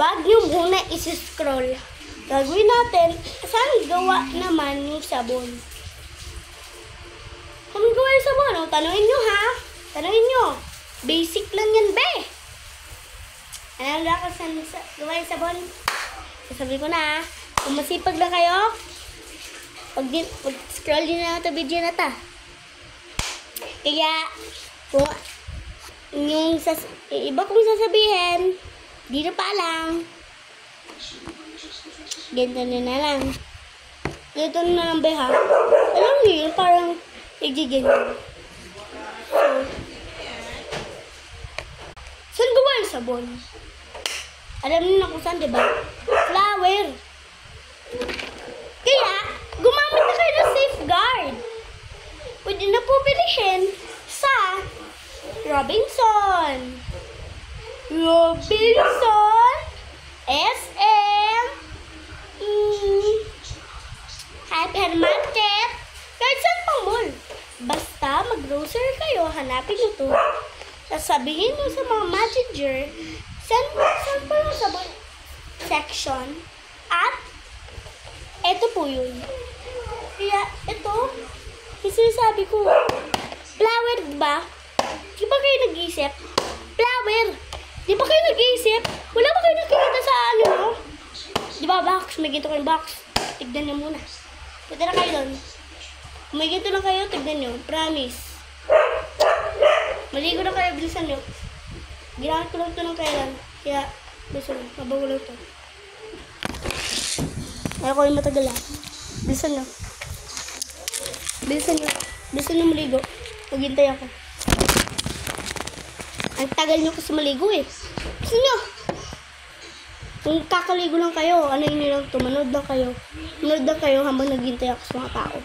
wag nyo muna isi-scroll. Gagawin natin, saan gawa naman yung sabon? Saan gawa yung sabon? O, tanungin nyo ha? Tanungin nyo. Basic lang yan, be. Ano lang ka saan gawa yung sabon? Sasabi ko na ha. Kung masipag na kayo, pag-scroll din na ito video na ta. Kaya, kung yung iba kong sasabihin, di na pa lang. Ganito na lang. Ganito na lang, be, ha? Alam niyo yun, parang igiganyan. So, saan gawa yung sabon? Alam niyo na kung saan, diba? Flower. Kaya, gumamit na kayo ng safeguard. Pwede na po bilihin sa Robinson. Robinson, SM, Hypermarket, kahit saan pang mall. Basta mag-grocery kayo, hanapin nyo to. Sasabihin nyo sa mga messenger, saan pa lang sa section. At, eto po yun. Kaya, ito, yung sinasabi ko, flower, diba? Di ba kayo nag-iisip? Flower! Di ba kayo nag-iisip? Wala ba kayo nakikita sa ano, no? Di ba, box? May ginto kayong box. Tignan nyo muna. Punta na kayo doon. Kung may ginto na kayo, tignan nyo. Promise. Maligo na kayo, bilisan nyo. Ginamit ko lang ito ng kailan. Kaya, bilisan nyo. Mabago lang ito. Ayaw ko yung matagal lang. Bilisan nyo. Bilisan nyo. Bilisan nyo maligo. Maghintay ako. Ang tagal nyo kasi maligo eh. Bilisan nyo. Kung kakaligo lang kayo, ano yun lang ito, manood lang kayo. Manood lang kayo habang naghintay ako sa mga tao.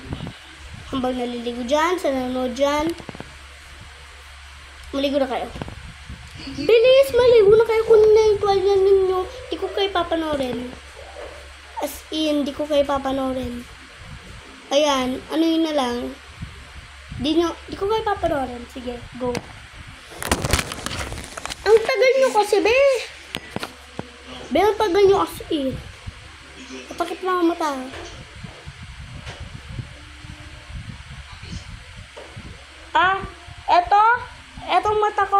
Habang naliligo dyan, sa nanonood dyan. Maligo na kayo. Bilis, maligo na kayo. Kunin na yung tuwalya ninyo. Di ko kayo papanoorin. As in, di ko kayo papanoorin. Ayan, ano yun na lang. Di ko kayo papanoorin. Sige, go. Ang tagal nyo kasi, be. Be, ang tagal nyo kasi. Kapakit lang ang mata. Etong mata ko.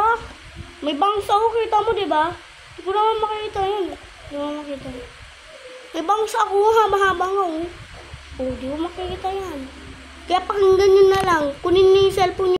May bangs ako, kita mo, diba? Hindi ko naman makikita yun. Hindi ko naman makikita. May bangs ako, haba-haba nga, oh. Oh, di ko makikita yan. Kaya pakinggan nyo na lang. Kunin nyo yung cellphone nyo.